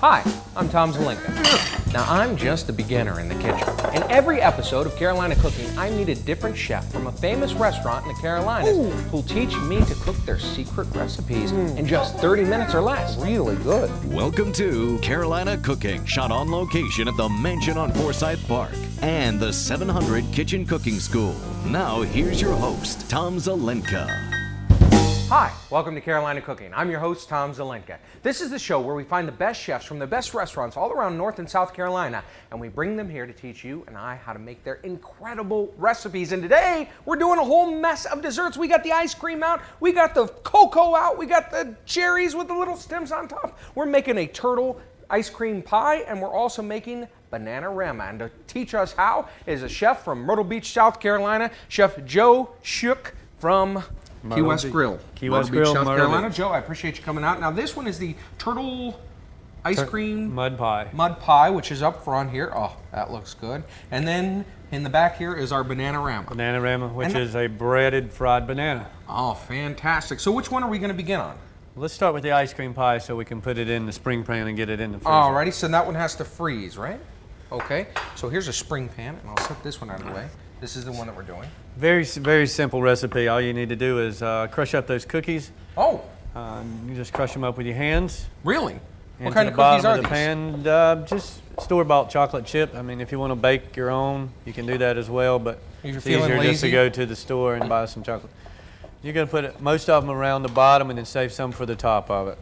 Hi, I'm Tom Zelenka. Now, I'm just a beginner in the kitchen. In every episode of Carolina Cooking, I meet a different chef from a famous restaurant in the Carolinas who'll teach me to cook their secret recipes in just 30 minutes or less. Really good. Welcome to Carolina Cooking, shot on location at the Mansion on Forsyth Park and the 700 Kitchen Cooking School. Now, here's your host, Tom Zelenka. Hi, welcome to Carolina Cooking. I'm your host, Tom Zelenka. This is the show where we find the best chefs from the best restaurants all around North and South Carolina, and we bring them here to teach you and I how to make their incredible recipes. And today, we're doing a whole mess of desserts. We got the ice cream out, we got the cocoa out, we got the cherries with the little stems on top. We're making a turtle ice cream pie, and we're also making banana Rama. And to teach us how is a chef from Myrtle Beach, South Carolina, Chef Joe Shook from Key West Grill. Key West Grill, South Carolina. Joe, I appreciate you coming out. Now this one is the turtle ice cream mud pie, which is up front here. Oh, that looks good. And then in the back here is our banana Rama. Banana Rama, which is a breaded fried banana. Oh, fantastic. So which one are we going to begin on? Let's start with the ice cream pie so we can put it in the spring pan and get it in the freezer. Alrighty, so that one has to freeze, right? Okay, so here's a spring pan, and I'll set this one out of the way. This is the one that we're doing. Very simple recipe. All you need to do is crush up those cookies. Oh. You just crush them up with your hands. Really? What Into kind the of cookies bottom are of the these? pan. Just store-bought chocolate chip. I mean, if you want to bake your own, you can do that as well, but You're it's feeling easier just to lazy? go to the store and buy some chocolate. You're going to put most of them around the bottom and then save some for the top of it.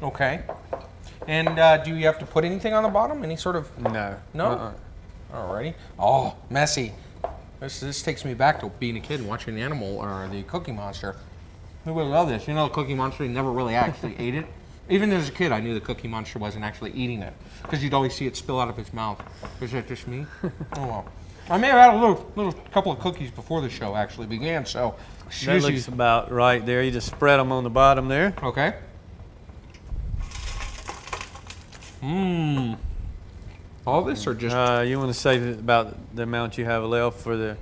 Okay. And do you have to put anything on the bottom? Any sort of... No. No? Alrighty. Oh, messy. This takes me back to being a kid and watching the animal or the Cookie Monster. Who would love this? You know, the Cookie Monster, he never really actually ate it. Even as a kid, I knew the Cookie Monster wasn't actually eating it because you'd always see it spill out of his mouth. Is that just me? Oh well. I may have had a little couple of cookies before the show actually began, so. That looks about right there. You just spread them on the bottom there. Okay. Mmm. All this or just? You want to save about the amount you have left for the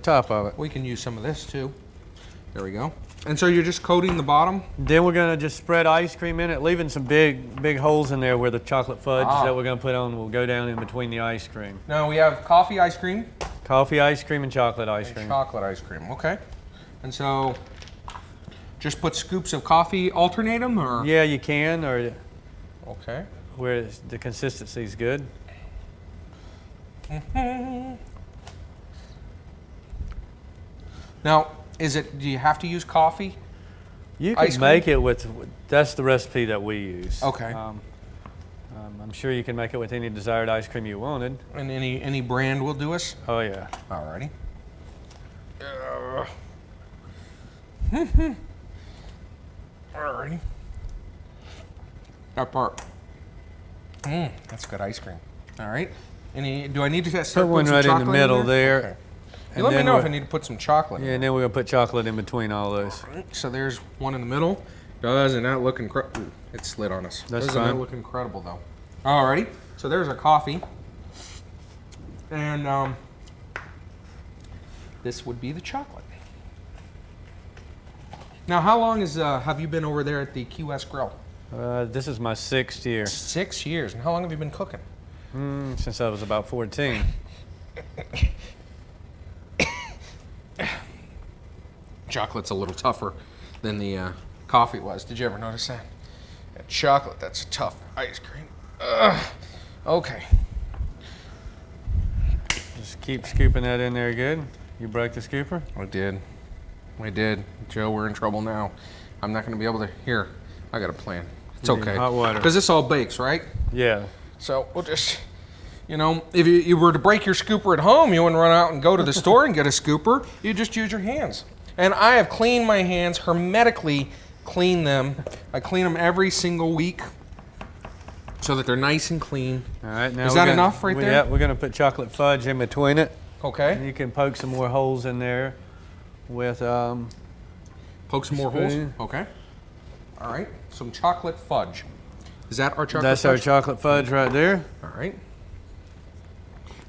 top of it. We can use some of this too. There we go. And so you're just coating the bottom? Then we're going to just spread ice cream in it, leaving some big holes in there where the chocolate fudge that we're going to put on will go down in between the ice cream. Now we have coffee ice cream. Coffee ice cream and chocolate ice cream. Chocolate ice cream, okay. And so just put scoops of coffee, alternate them, or? Yeah, you can, or okay. Where the consistency is good. Now, do you have to use coffee? You can make it with, that's the recipe that we use. Okay. I'm sure you can make it with any desired ice cream you wanted. And any brand will do us? Oh yeah. Alrighty. Alrighty. That part. That's good ice cream. All right. Do I need to start put one some right in the chocolate middle there? Okay. You let me know if I need to put some chocolate in. Yeah, and then we're going to put chocolate in between all those. So there's one in the middle. Doesn't that look incredible? It slid on us. That's Doesn't that look incredible, though? Alrighty. So there's our coffee. And this would be the chocolate. Now, how long have you been over there at the Key West Grill? This is my 6th year. 6 years. And how long have you been cooking? Since I was about 14. Chocolate's a little tougher than the coffee was. Did you ever notice that? That chocolate, that's tough ice cream. Okay. Just keep scooping that in there good. You broke the scooper? I did. Joe, we're in trouble now. I'm not going to be able to. Here, I got a plan. It's okay. Hot water. Because this all bakes, right? Yeah. So we'll just, if you were to break your scooper at home, you wouldn't run out and go to the store and get a scooper. You just use your hands. And I have cleaned my hands, hermetically cleaned them. I clean them every single week so that they're nice and clean. All right. Now is that enough right there? Yeah, we're going to put chocolate fudge in between it. Okay. And you can poke some more holes in there with poke some more holes? Okay. All right. Some chocolate fudge. Is that our chocolate That's fudge? our chocolate fudge right there. All right.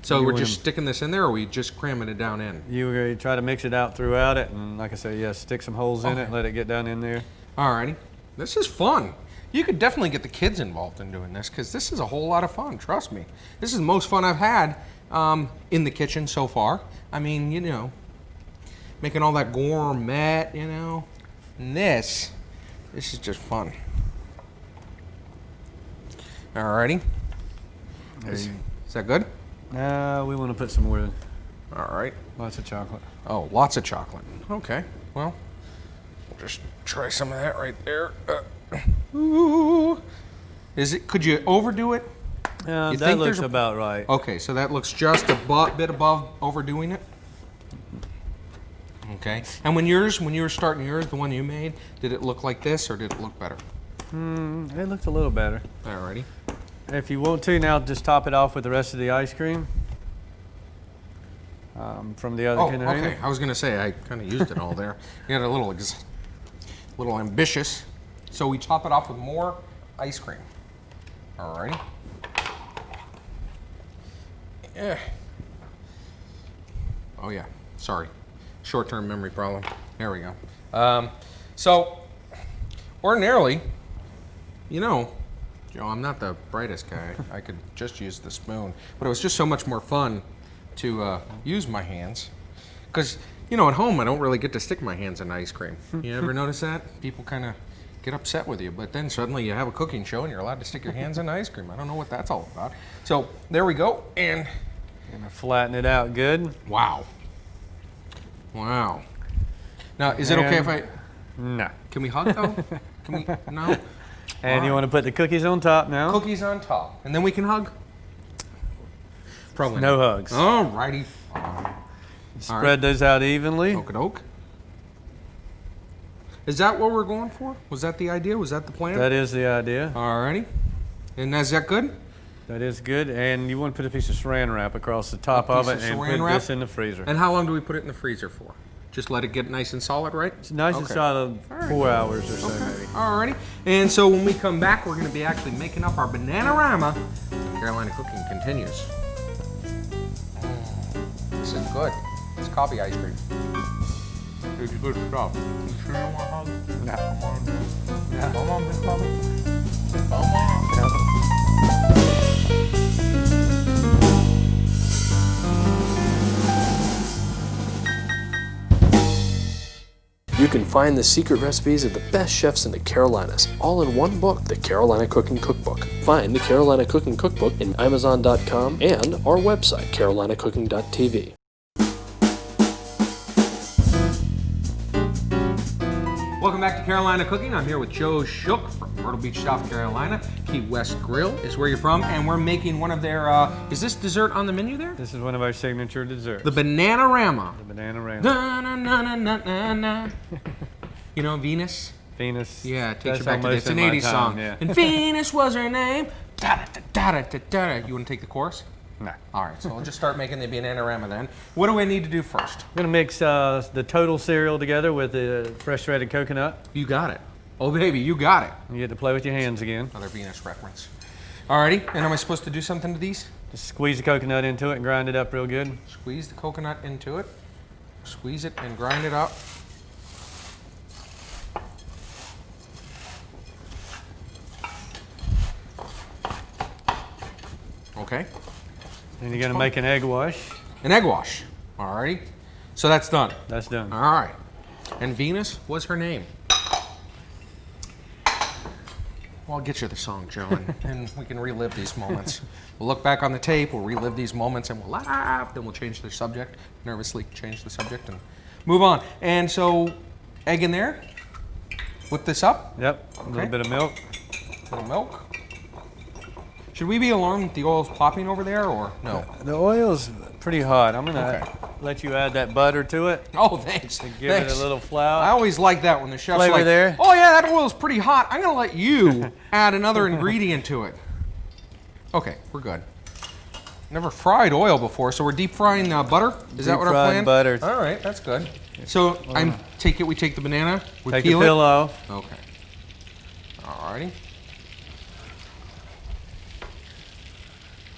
So we're just sticking this in there, or are we just cramming it down in? You try to mix it out throughout it, and like I said, yeah, stick some holes in it and let it get down in there. All righty. This is fun. You could definitely get the kids involved in doing this because this is a whole lot of fun, trust me. This is the most fun I've had in the kitchen so far. I mean, you know, making all that gourmet, you know, and this is just fun. Alrighty. Is that good? We want to put some more. All right. Lots of chocolate. Oh, lots of chocolate. Okay, well, we'll just try some of that right there. Ooh. Could you overdo it? Yeah, that looks about right. Okay, so that looks just a bit above overdoing it. Okay, and when you were starting yours, the one you made, did it look like this or did it look better? It looked a little better. Alrighty. If you want to, now just top it off with the rest of the ice cream from the other container. Okay. I was gonna say I kind of used it all there. You got a little ambitious. So we top it off with more ice cream. Alrighty. Yeah. Oh yeah. Sorry. Short-term memory problem. There we go. So ordinarily, you know, Joe, I'm not the brightest guy. I could just use the spoon, but it was just so much more fun to use my hands. Because, you know, at home I don't really get to stick my hands in ice cream. You ever notice that? People kind of get upset with you, but then suddenly you have a cooking show and you're allowed to stick your hands in ice cream. I don't know what that's all about. So there we go, and gonna flatten it out good. Wow. Wow. Now, is it okay if I? No. Can we hug though? Can we? No. And you want to put the cookies on top now? Cookies on top, and then we can hug. Probably no not. hugs. Alrighty. Spread those out evenly. Okie-doke. Is that what we're going for? Was that the idea? Was that the plan? That is the idea. Alrighty. And is that good? That is good. And you want to put a piece of saran wrap across the top of it and put this in the freezer. And how long do we put it in the freezer for? Just let it get nice and solid, right? It's nice and solid, 4 hours or so maybe. Alrighty. And so when we come back, we're going to be actually making up our banana Rama. Carolina cooking continues. This is good. It's coffee ice cream. It's good stuff. You sure you want to hug? No. Come on, dude. Yeah. Come on, Big Bubba. Come on. You can find the secret recipes of the best chefs in the Carolinas, all in one book, the Carolina Cooking Cookbook. Find the Carolina Cooking Cookbook in Amazon.com and our website, carolinacooking.tv. Welcome back to Carolina Cooking. I'm here with Joe Shook from Myrtle Beach, South Carolina. Key West Grill is where you're from, and we're making one of their, is this dessert on the menu there? This is one of our signature desserts. The banana Rama. The banana Rama. Na, na, na, na, na, na, na. You know Venus? Venus. Yeah, it takes you That's back to that. It's an almost 80s my song. time, yeah. And Venus was her name. Da, da, da, da, da, da. You want to take the chorus? No. All right, so we'll just start making the banana Rama then. What do I need to do first? I'm going to mix the total cereal together with the fresh shredded coconut. You got it. Oh, baby, you got it. You get to play with your hands again. Another Venus reference. Alrighty, and am I supposed to do something to these? Just squeeze the coconut into it and grind it up real good. Squeeze the coconut into it. Squeeze it and grind it up. Okay. Then you're going to make an egg wash. An egg wash. Alrighty. So that's done. That's done. All right. And Venus was her name. Well, I'll get you the song, Joe, and we can relive these moments. We'll look back on the tape, we'll relive these moments, and we'll laugh. Then we'll change the subject, nervously change the subject, and move on. And so, egg in there. Whip this up. Yep. A little bit of milk. A little milk. Should we be alarmed that the oil's popping over there, or no? The oil's pretty hot. I'm going to let you add that butter to it. Oh, thanks. To give it a little flour. I always like that when the chef's Flavor like, there. oh yeah, that oil's pretty hot. I'm going to let you add another ingredient to it. Okay, we're good. Never fried oil before, so we're deep frying butter? Is that what our plan? Butter. All right, that's good. So we take the banana, we Take the peel peel it. off. Okay. All righty.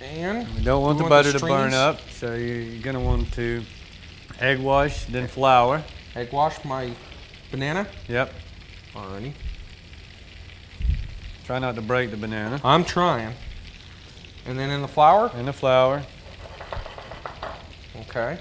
And You don't want the butter to burn up, so you're going to want to egg wash, then flour. Egg wash my banana. Yep. Alrighty. Try not to break the banana. I'm trying. And then in the flour? And the flour. Okay.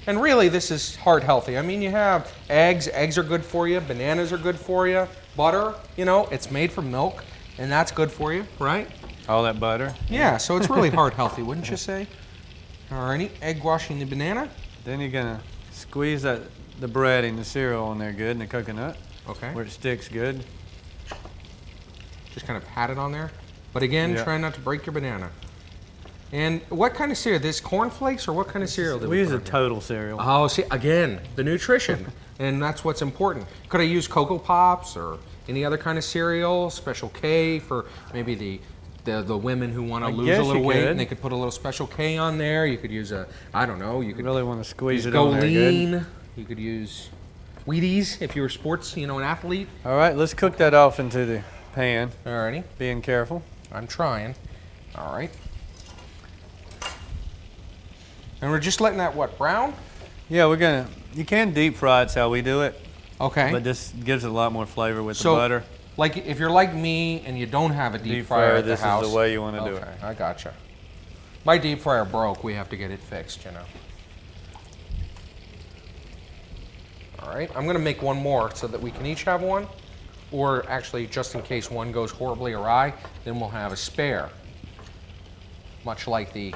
And really, this is heart healthy. I mean, you have eggs. Eggs are good for you. Bananas are good for you. Butter, you know, it's made from milk, and that's good for you, right? All that butter. Yeah, so it's really heart healthy, wouldn't you say? Alrighty, egg washing the banana. Then you're gonna squeeze the bread and the cereal on there good, and the coconut. Okay. Where it sticks good. Just kind of pat it on there. But again, Yeah. try not to break your banana. And what kind of cereal? This cornflakes or what kind of cereal do We use put a on here? total cereal. Oh, see, again, the nutrition. And that's what's important. Could I use Cocoa Pops or any other kind of cereal? Special K for maybe the women who want to lose a guess little you weight, could. and they could put a little Special K on there. You could use I don't know, you You could really want to squeeze use it Go on there good. Lean. You could use Wheaties if you were sports, you know, an athlete. All right, let's cook that off into the pan. Alrighty, Being careful. I'm trying. All right. And we're just letting that, what, brown? Yeah, you can deep fry it's how we do it, Okay. but this gives it a lot more flavor with So, the butter. like, if you're like me and you don't have a deep fryer at the this house, is the way you want to do it. okay, I gotcha. My deep fryer broke. We have to get it fixed, you know. All right, I'm gonna make one more so that we can each have one, or actually, just in case one goes horribly awry, then we'll have a spare. Much like we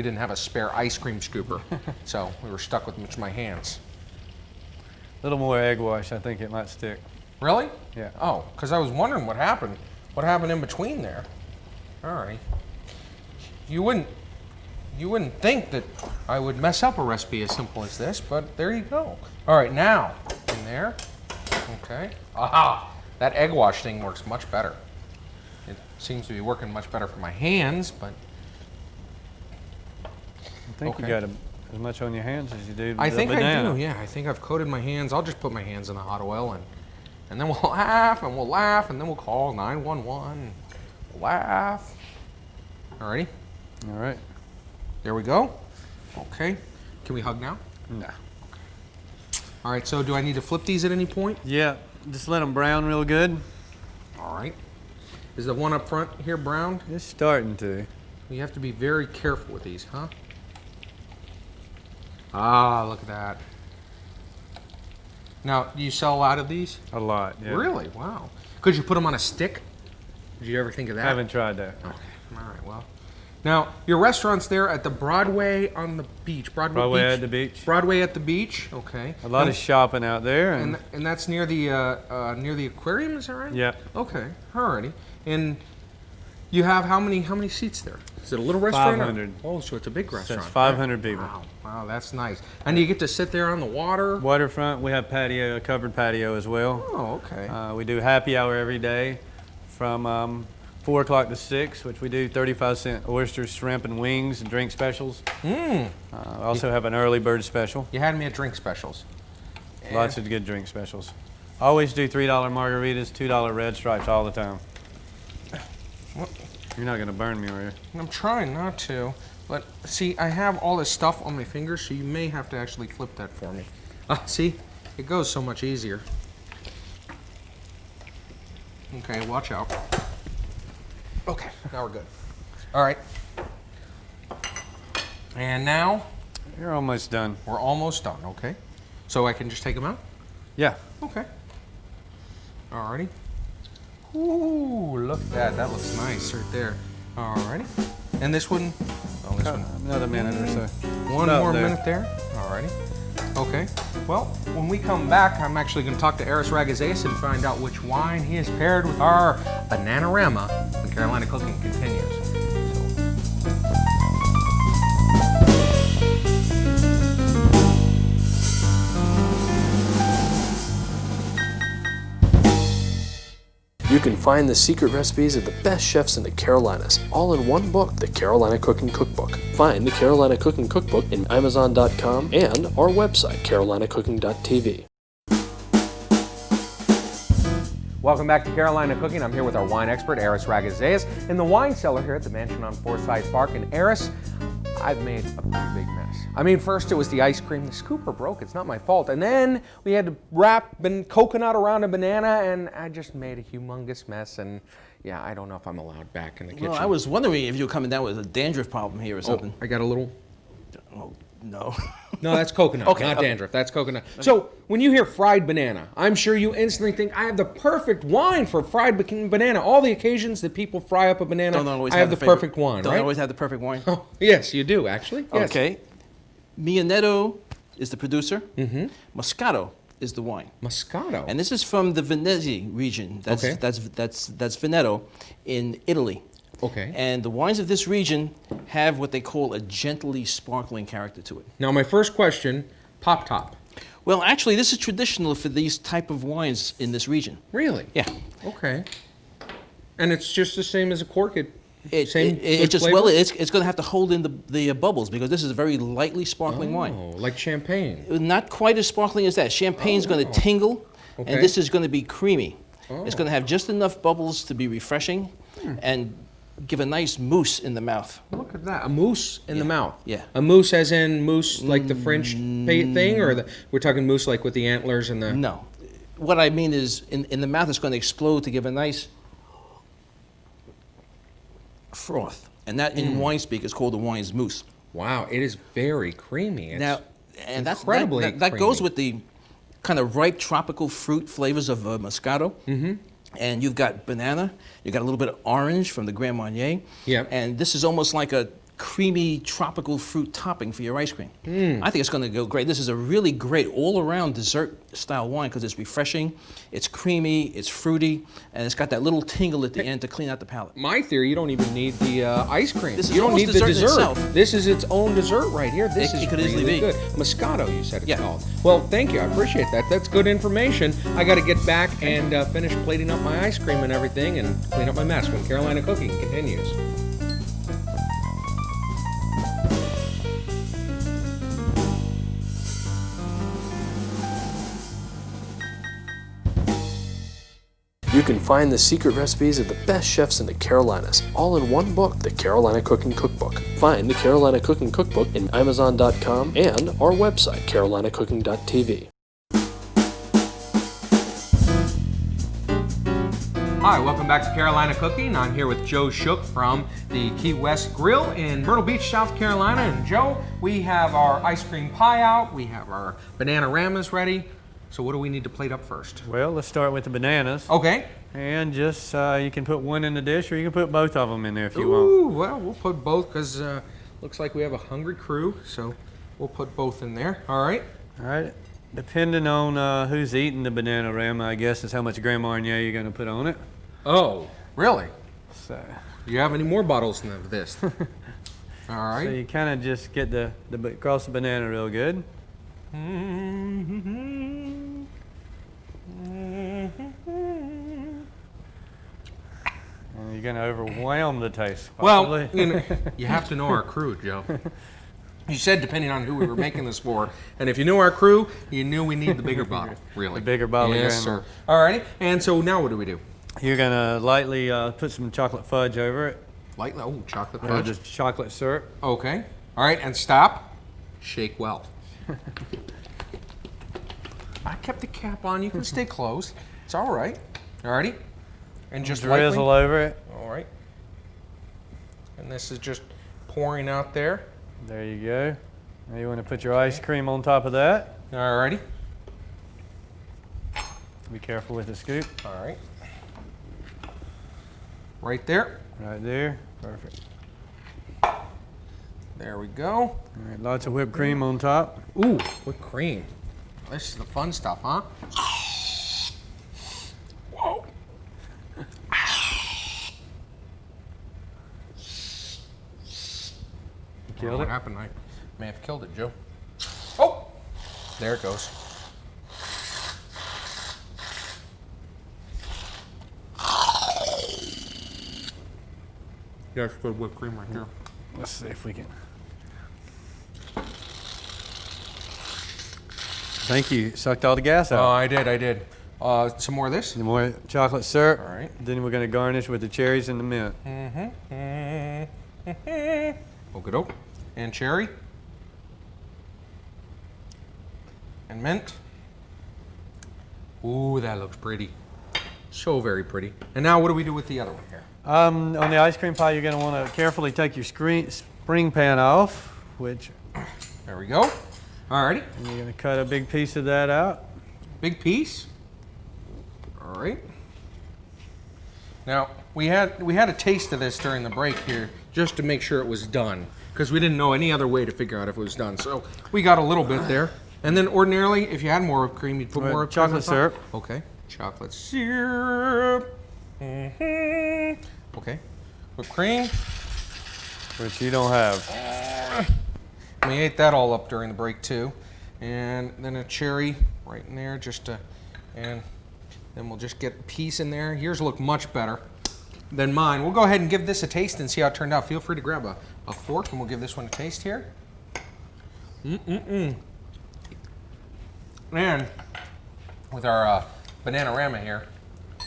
didn't have a spare ice cream scooper, so we were stuck with just my hands. A little more egg wash, I think it might stick. Really? Yeah. Oh, because I was wondering what happened. What happened in between there? All right. You wouldn't think that I would mess up a recipe as simple as this, but there you go. All right, now in there. Okay. Aha! That egg wash thing works much better. It seems to be working much better for my hands, but I think you Okay. got as much on your hands as you do I the think banana. I do. Yeah, I think I've coated my hands. I'll just put my hands in the hot oil and then we'll laugh and we'll laugh and then we'll call 911. Laugh. All righty. All right. There we go. Okay. Can we hug now? No. All right, so do I need to flip these at any point? Yeah, just let them brown real good. All right. Is the one up front here browned? Just starting to. You have to be very careful with these, huh? Ah, look at that. Now, do you sell a lot of these? A lot, yeah. Really? Wow. Could you put them on a stick? Did you ever think of that? Haven't tried that. Okay. All right, well. Now, your restaurant's there at the Broadway on the beach. Broadway Beach? at the beach. Broadway at the beach, okay. A lot of shopping out there. And that's near the aquarium, is that right? Yeah. Okay, alrighty. And you have how many seats there? Is it a little restaurant? 500. Oh, so it's a big restaurant. That's 500 people. Wow, that's nice. And you get to sit there on the water? Waterfront, we have patio, a covered patio as well. Oh, okay. We do happy hour every day from 4 o'clock to 6, which we do 35-cent oysters, shrimp, and wings and drink specials. Also have an early bird special. You had me at drink specials. Lots of good drink specials. Always do $3 margaritas, $2 red stripes all the time. What? You're not going to burn me, are you? I'm trying not to, but see, I have all this stuff on my fingers, so you may have to actually flip that for me. See, it goes so much easier. Okay, watch out. Okay, now we're good. All right. And now You're almost done. we're almost done, okay? So I can just take them out? Yeah. Okay. Alrighty. Ooh, look at that. That looks nice right there. Alrighty. And this one? Oh, this one. Another minute or so. One About more there. minute there. Alrighty. Okay. Well, when we come back, I'm actually going to talk to Eris Ragazeas and find out which wine he has paired with our Banana Rama when Carolina Cooking continues. You can find the secret recipes of the best chefs in the Carolinas, all in one book, the Carolina Cooking Cookbook. Find the Carolina Cooking Cookbook in Amazon.com and our website, carolinacooking.tv. Welcome back to Carolina Cooking. I'm here with our wine expert, Eris Ragazeas, and the wine cellar here at the mansion on Forsyth Park. And Eris, I've made a pretty big mess. I mean, first it was the ice cream. The scooper broke. It's not my fault. And then we had to wrap coconut around a banana, and I just made a humongous mess. And yeah, I don't know if I'm allowed back in the kitchen. Well, I was wondering if you were coming down with a dandruff problem here or something. I got a little. Oh, no. No, that's coconut, not dandruff. That's coconut. So when you hear fried banana, I'm sure you instantly think, I have the perfect wine for fried banana. All the occasions that people fry up a banana, I have the perfect wine, Don't right? always have the perfect wine. Oh, yes, you do, actually. Yes. Okay. Mianetto is the producer. Moscato is the wine. Moscato. And this is from the Venezia region. That's Veneto in Italy. Okay. And the wines of this region have what they call a gently sparkling character to it. Now, my first question, pop top. Well, actually, this is traditional for these type of wines in this region. Really? Yeah. Okay. And it's just the same as a cork? It's going to have to hold in the bubbles because this is a very lightly sparkling wine. Oh, like champagne. Not quite as sparkling as that. Champagne's going to tingle, and this is going to be creamy. It's going to have just enough bubbles to be refreshing and give a nice mousse in the mouth. Look at that, a mousse in the mouth. Yeah. A mousse as in mousse like the French thing, or we're talking mousse like with the antlers and the... No. What I mean is in the mouth it's going to explode to give a nice froth. And that in wine speak is called the wine's mousse. Wow, it is very creamy. It's that goes with the kind of ripe tropical fruit flavors of Moscato. And you've got banana, you've got a little bit of orange from the Grand Marnier. Yep. And this is almost like a creamy tropical fruit topping for your ice cream. I think it's going to go great. This is a really great all-around dessert style wine because it's refreshing, it's creamy, it's fruity, and it's got that little tingle at the end to clean out the palate. My theory, you don't even need the ice cream. This is you don't need almost the dessert in dessert. itself. This is its own dessert right here. This It is could really easily be. good. Moscato, you said it's Yeah. called. Well, thank you. I appreciate that. That's good information. I got to get back and finish plating up my ice cream and everything and clean up my mess when Carolina Cooking continues. You can find the secret recipes of the best chefs in the Carolinas, all in one book, the Carolina Cooking Cookbook. Find the Carolina Cooking Cookbook in Amazon.com and our website, carolinacooking.tv. Hi, welcome back to Carolina Cooking. I'm here with Joe Shook from the Key West Grill in Myrtle Beach, South Carolina. And Joe, we have our ice cream pie out. We have our banana ramas ready. So what do we need to plate up first? Well, let's start with the bananas. Okay. And just, you can put one in the dish or you can put both of them in there if you Ooh, want. well, we'll put both because looks like we have a hungry crew. So we'll put both in there. All right. All right. Depending on who's eating the banana rama, I guess, is how much Grand Marnier you're going to put on it. Oh, really? So, Do you have any more bottles of this? All right. so you kind of just get across the banana real good. Mm-hmm. And you're going to overwhelm the taste. Well, Possibly. you have to know our crew, Joe. You said depending on who we were making this for, and if you knew our crew, you knew we need the bigger bottle, really. The bigger bottle, yes, Grandma. sir. All righty, and so now what do we do? You're going to lightly put some chocolate fudge over it. Lightly, chocolate Or fudge. just chocolate syrup. Okay. All right, and stop. Shake well. I kept the cap on. You can stay close. It's all right. All righty. And just drizzle lightly. over it. All right. And this is just pouring out there. There you go. Now you want to put your ice cream on top of that. All righty. Be careful with the scoop. All right. Right there. Right there. Perfect. There we go. All right, lots of whipped cream on top. Ooh, whipped cream. This is the fun stuff, huh? Whoa. Killed What it. happened? I may have killed it, Joe. Oh! There it goes. That's good whipped cream right there. Let's see if we can. Thank you. Sucked all the gas Oh, out. I did. Some more of this? Some more chocolate syrup. All right. Then we're going to garnish with the cherries and the mint. Okie doke. and cherry. And mint. Ooh, that looks pretty. So very pretty. And now what do we do with the other one here? On the ice cream pie, you're going to want to carefully take your spring pan off, which... There we go. Alrighty. And you're going to cut a big piece of that out. Big piece. All right. Now, we had a taste of this during the break here just to make sure it was done, because we didn't know any other way to figure out if it was done. So we got a little bit there. And then ordinarily, if you had more whipped cream, you'd put more chocolate syrup. Okay. Chocolate syrup. Okay. Whipped cream. Which you don't have. We ate that all up during the break too. And then a cherry right in there just to, and then we'll just get a piece in there. Yours look much better than mine. We'll go ahead and give this a taste and see how it turned out. Feel free to grab a fork and we'll give this one a taste here. And with our banana Rama here,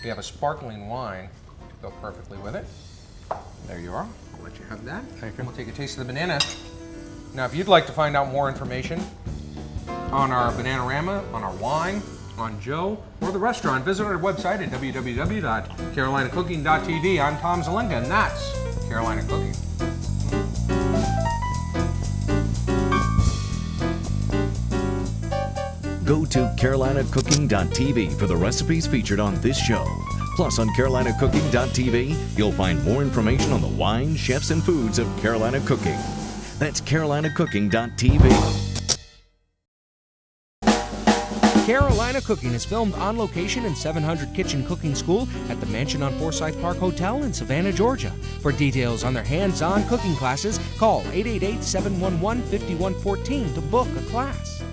we have a sparkling wine to go perfectly with it. There you are. I'll let you have that. Thank you. And we'll take a taste of the banana. Now, if you'd like to find out more information on our banana Rama, on our wine, on Joe, or the restaurant, visit our website at www.carolinacooking.tv. I'm Tom Zelenka, and that's Carolina Cooking. Go to carolinacooking.tv for the recipes featured on this show. Plus, on carolinacooking.tv, you'll find more information on the wine, chefs, and foods of Carolina Cooking. That's carolinacooking.tv. Carolina Cooking is filmed on location in 700 Kitchen Cooking School at the Mansion on Forsyth Park Hotel in Savannah, Georgia. For details on their hands-on cooking classes, call 888-711-5114 to book a class.